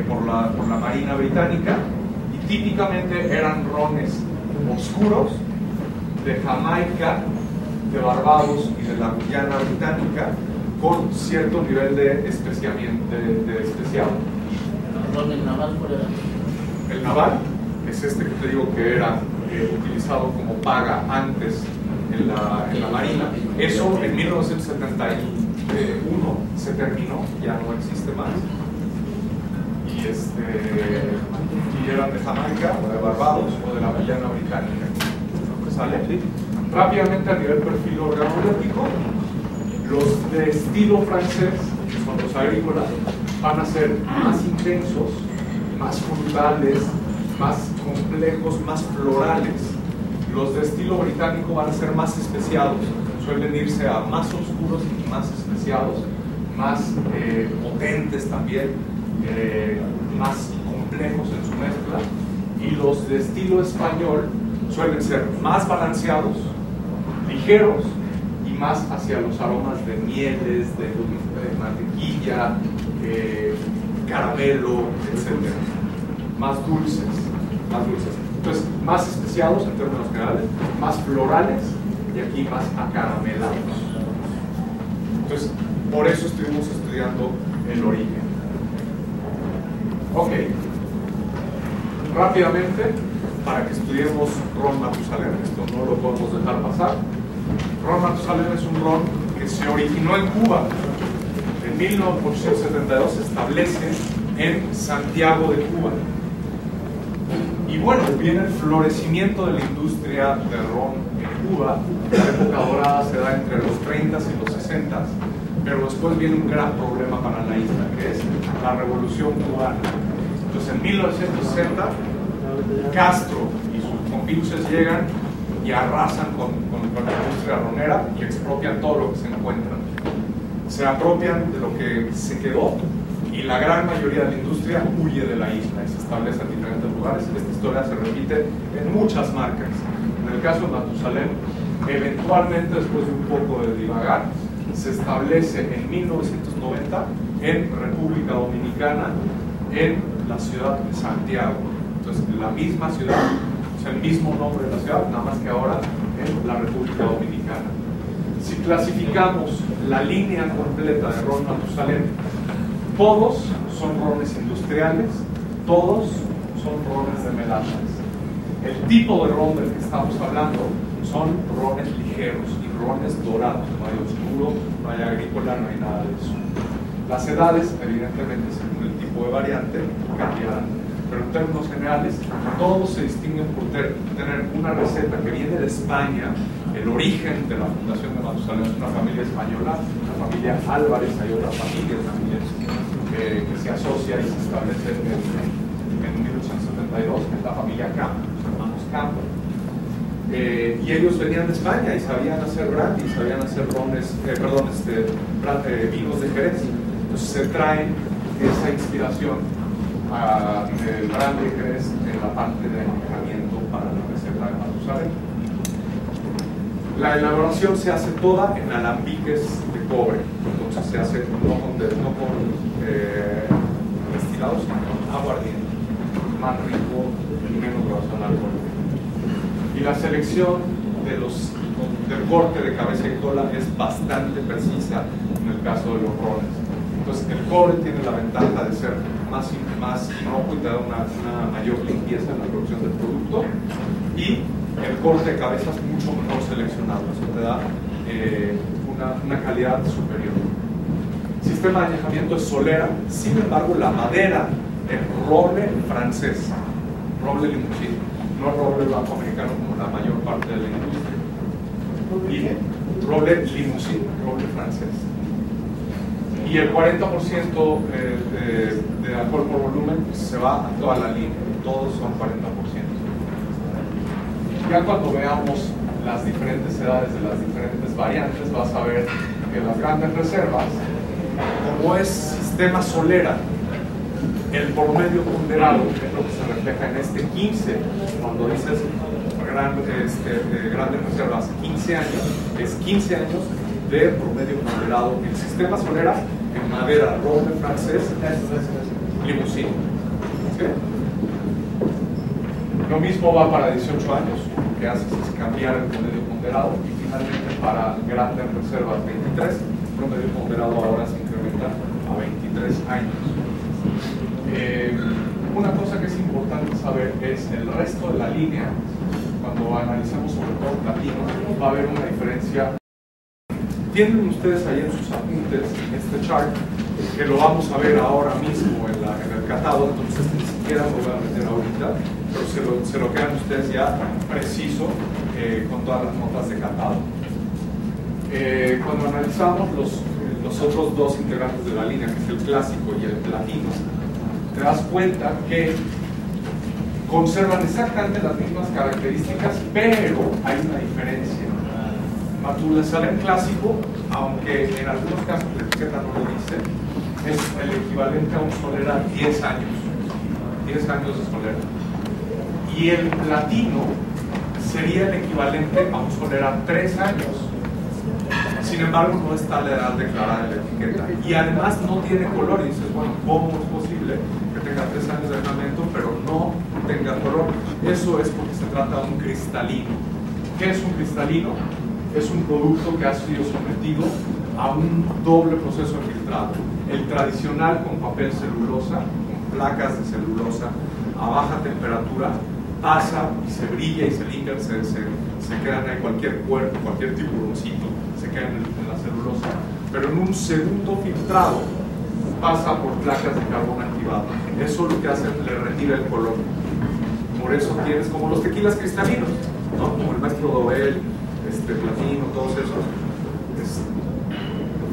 por la Marina Británica, y típicamente eran rones oscuros de Jamaica, de Barbados y de la Guyana Británica, con cierto nivel de especiamiento, de especiado. ¿El naval cuál era? El naval es este que te digo que era utilizado como paga antes en la Marina. Eso en 1971 se terminó, ya no existe más. Y eran de Jamaica, o de Barbados, o de la Guyana Británica. ¿Sale? Rápidamente, a nivel perfil organoléptico, los de estilo francés, que son los agrícolas, van a ser más intensos, más frutales, más complejos, más florales. Los de estilo británico van a ser más especiados, suelen irse a más oscuros y más especiados, más potentes también, más complejos en su mezcla. Y los de estilo español suelen ser más balanceados, ligeros y más hacia los aromas de mieles, de mantequilla, caramelo, etc. Más dulces. Entonces, más especiados en términos generales, más florales y aquí más acaramelados. Entonces, por eso estuvimos estudiando el origen. Ok. Rápidamente, para que estudiemos ron Matusalén, esto no lo podemos dejar pasar. Ron Matusalén es un ron que se originó en Cuba. En 1872 se establece en Santiago de Cuba. Y bueno, viene el florecimiento de la industria de ron en Cuba. La época dorada se da entre los 30s y los 60s, pero después viene un gran problema para la isla, que es la Revolución Cubana. Entonces, en 1960, Castro y sus compinches llegan y arrasan con la industria ronera y expropian todo lo que se encuentran. Se apropian de lo que se quedó y la gran mayoría de la industria huye de la isla y se establece en diferentes lugares. Esta historia se repite en muchas marcas. En el caso de Matusalén, eventualmente, después de un poco de divagar, se establece en 1990 en República Dominicana, en la ciudad de Santiago. Entonces, la misma ciudad, o sea, el mismo nombre de la ciudad, nada más que ahora en la República Dominicana. Si clasificamos la línea completa de ron Matusalén, todos son rones industriales, todos son rones de melatas. El tipo de ron del que estamos hablando son rones ligeros y rones dorados, no hay oscuro, no hay agrícola, no hay nada de eso. Las edades, evidentemente, según el tipo de variante, cambiarán, pero en términos generales, todos se distinguen por tener una receta que viene de España. El origen de la fundación de Matusalén es una familia española, la familia Álvarez. Hay otras familias que se asocia y se establece en 1872, que es la familia Campo, los hermanos Campo. Y ellos venían de España y sabían hacer brandy, sabían hacer rones, vinos de Jerez. Entonces se traen esa inspiración del brandy de Jerez en la parte de añejamiento para la receta de Matusalén. La elaboración se hace toda en alambiques de cobre, entonces se hace no con destilados, sino con aguardiente, más rico y menos graduación alcohólica. Y la selección del corte de cabeza y cola es bastante precisa en el caso de los rones. Entonces, el cobre tiene la ventaja de ser más inocuo y te da una mayor limpieza en la producción del producto, y el corte de cabeza es mucho mejor seleccionado, eso te da una calidad superior. Sistema de añejamiento es solera, sin embargo la madera es roble francés, roble limusino, no roble blanco americano como la mayor parte de la industria. Y roble limusino, roble francés. Y el 40% de alcohol por volumen se va a toda la línea, todos son 40%. Ya cuando veamos las diferentes edades de las diferentes variantes, vas a ver que las grandes reservas, como es sistema solera, el promedio ponderado, que es lo que se refleja en este 15, cuando dices grandes reservas 15 años, es 15 años de promedio ponderado en sistema solera, en madera, roble francés, limusino. ¿Sí? Lo mismo va para 18 años, lo que haces es cambiar el promedio ponderado, y finalmente para grandes reservas 23, el promedio ponderado ahora se incrementa a 23 años. Una cosa que es importante saber es el resto de la línea. Cuando analicemos sobre todo platino, va a haber una diferencia. Tienen ustedes ahí en sus apuntes este chart, que lo vamos a ver ahora mismo en el catálogo, entonces ni siquiera lo voy a meter ahorita, pero se lo quedan ustedes ya preciso con todas las notas de catálogo. Cuando analizamos los otros dos integrantes de la línea, que es el clásico y el platino, te das cuenta que conservan exactamente las mismas características, pero hay una diferencia. Matusalem clásico, aunque en algunos casos la etiqueta no lo dice, es el equivalente a un solera 10 años. 10 años de solera. Y el platino sería el equivalente a un solera 3 años. Sin embargo, no está la edad declarada en la etiqueta. Y además no tiene color. Y dices, bueno, ¿cómo es posible que tenga 3 años de armamento, pero no tenga color? Eso es porque se trata de un cristalino. ¿Qué es un cristalino? Es un producto que ha sido sometido a un doble proceso de filtrado. El tradicional con papel celulosa, con placas de celulosa a baja temperatura, pasa y se brilla y se limpia, se quedan ahí cualquier cuerpo, cualquier tiburoncito, se queda en la celulosa. Pero en un segundo filtrado pasa por placas de carbón activado. Eso lo que hace, le retira el color. Por eso tienes como los tequilas cristalinos, ¿no? Como el Maestro Dobel, platino, todos esos,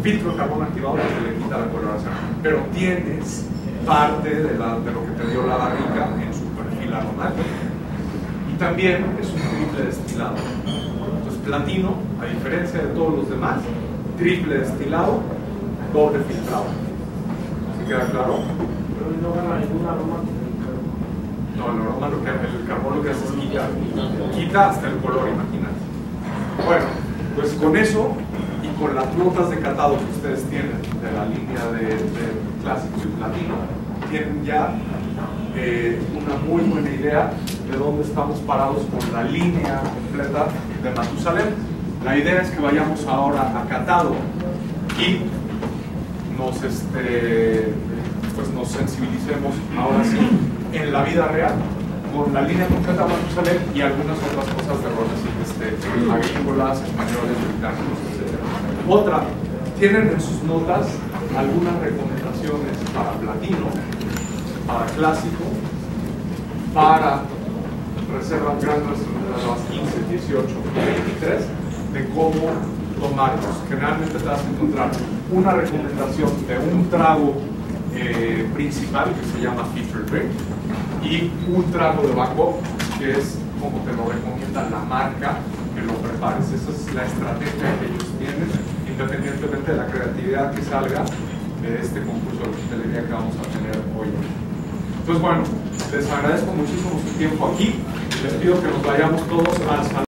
filtro de carbón activado que le quita la coloración, pero tienes parte de lo que te dio la barrica en su perfil aromático. Y también es un triple destilado. Entonces platino, a diferencia de todos los demás, triple destilado, doble filtrado. ¿Se queda claro? Pero no gana ningún aroma. No, el aroma, el carbón lo que hace es quita hasta el color, imagínate. Bueno, pues con eso y con las notas de catálogo que ustedes tienen de la línea de clásico y platino, tienen ya una muy buena idea de dónde estamos parados con la línea completa de Matusalem. La idea es que vayamos ahora a catálogo y nos sensibilicemos ahora sí en la vida real con la línea completa de Matusalem y algunas otras cosas de roles agrícolas, españoles, británicos, etc. Otra, tienen en sus notas algunas recomendaciones para platino, para clásico, para reservas grandes, reservas 15, 18 y 23, de cómo tomarlos. Generalmente te vas a encontrar una recomendación de un trago principal que se llama feature drink y un trago de backup que es como te lo recomienda la marca que lo prepares. Esa es la estrategia que ellos tienen, independientemente de la creatividad que salga de este concurso de hostelería que vamos a tener hoy. Pues bueno, les agradezco muchísimo su tiempo aquí. Les pido que nos vayamos todos al salón.